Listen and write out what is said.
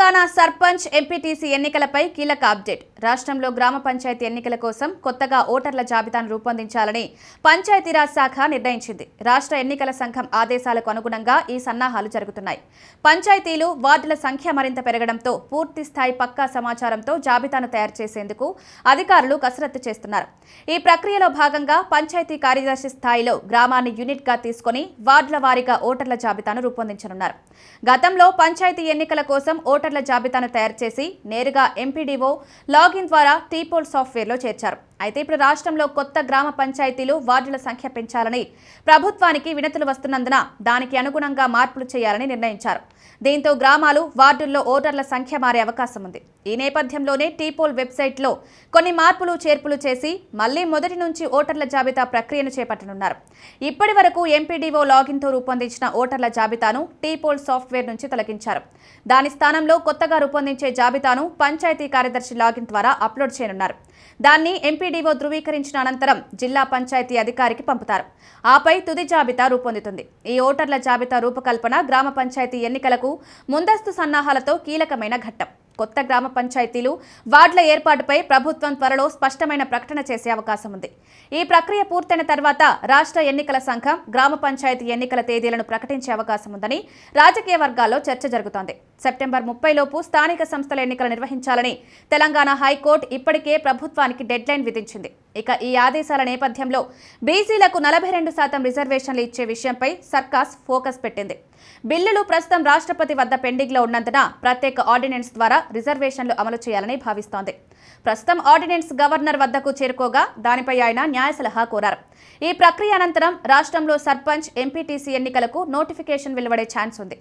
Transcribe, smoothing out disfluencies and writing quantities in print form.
Telangana sarpanch MPTC ఎన్నికలపై కీలక update. రాష్ట్రంలో గ్రామ పంచాయతీ ఎన్నికల కోసం కొత్తగా ఓటర్ల జాబితాను రూపొందించాలని పంచాయతీరాజ్ శాఖ నిర్ణయించింది. రాష్ట్ర ఎన్నికల సంఘం ఆదేశాలకు అనుగుణంగా ఈ సన్నాహాలు జరుగుతున్నాయి. పంచాయతీలు, వార్డుల సంఖ్య మరింత పెరగడంతో పూర్తి స్థాయి పక్కా సమాచారంతో జాబితాను తయారు చేసేందుకు అధికారులు కసరత్తు చేస్తున్నారు. ఈ ప్రక్రియలో భాగంగా పంచాయతీ కార్యదర్శి స్థాయిలో గ్రామాన్ని యూనిట్గా తీసుకుని వార్డుల వారీగా ఓటర్ల జాబితాను రూపొందించనున్నారు. గతంలో పంచాయతీ ఎన్నికల కోసం ఓటర్ల జాబితాను తయారు చేసి నేరుగా ఎంపీడీఓ లాగిన్ ద్వారా టీపోల్ సాఫ్ట్వేర్లో చేర్చారు. అయితే ఇప్పుడు రాష్ట్రంలో కొత్త గ్రామ పంచాయతీలు, వార్డుల సంఖ్య పెంచాలని ప్రభుత్వానికి వినతులు వస్తున్నందున దానికి అనుగుణంగా మార్పులు చేయాలని నిర్ణయించారు. దీంతో గ్రామాలు, వార్డుల్లో ఓటర్ల సంఖ్య మారే అవకాశం ఉంది. ఈ నేపథ్యంలోనే టీపోల్ వెబ్సైట్లో కొన్ని మార్పులు, చేర్పులు చేసి మళ్లీ మొదటి నుంచి ఓటర్ల జాబితా ప్రక్రియను చేపట్టనున్నారు. ఇప్పటి వరకు ఎంపీడీఓ లాగిన్తో రూపొందించిన ఓటర్ల జాబితాను టీపోల్ సాఫ్ట్వేర్ నుంచి తొలగించారు. దాని స్థానంలో కొత్తగా రూపొందించే జాబితాను పంచాయతీ కార్యదర్శి లాగిన్ ద్వారా అప్లోడ్ చేయనున్నారు. దాన్ని ఎంపీడీఓ ధృవీకరించిన అనంతరం జిల్లా పంచాయతీ అధికారికి పంపుతారు. ఆపై తుది జాబితా రూపొందుతుంది. ఈ ఓటర్ల జాబితా రూపకల్పన గ్రామ పంచాయతీ ఎన్నికలకు ముందస్తు సన్నాహాలతో కీలకమైన ఘట్టం. కొత్త గ్రామ పంచాయతీలు, వార్డుల ఏర్పాటుపై ప్రభుత్వం త్వరలో స్పష్టమైన ప్రకటన చేసే అవకాశం ఉంది. ఈ ప్రక్రియ పూర్తయిన తర్వాత రాష్ట్ర ఎన్నికల సంఘం గ్రామ పంచాయతీ ఎన్నికల తేదీలను ప్రకటించే అవకాశం ఉందని రాజకీయ వర్గాల్లో చర్చ జరుగుతోంది. సెప్టెంబర్ 30 లోపు స్థానిక సంస్థల ఎన్నికలు నిర్వహించాలని తెలంగాణ హైకోర్టు ఇప్పటికే ప్రభుత్వానికి డెడ్లైన్ విధించింది. ఇక ఈ ఆదేశాల నేపథ్యంలో బీసీలకు 42% రిజర్వేషన్లు ఇచ్చే విషయంపై సర్కార్ ఫోకస్ పెట్టింది. బిల్లులు ప్రస్తుతం రాష్ట్రపతి వద్ద పెండింగ్లో ఉన్నందున ప్రత్యేక ఆర్డినెన్స్ ద్వారా రిజర్వేషన్లు అమలు చేయాలని భావిస్తోంది. ప్రస్తుతం ఆర్డినెన్స్ గవర్నర్ వద్దకు చేరుకోగా దానిపై ఆయన న్యాయ సలహా కోరారు. ఈ ప్రక్రియ అనంతరం రాష్ట్రంలో సర్పంచ్, ఎంపీటీసీ ఎన్నికలకు నోటిఫికేషన్ వెలువడే ఛాన్స్ ఉంది.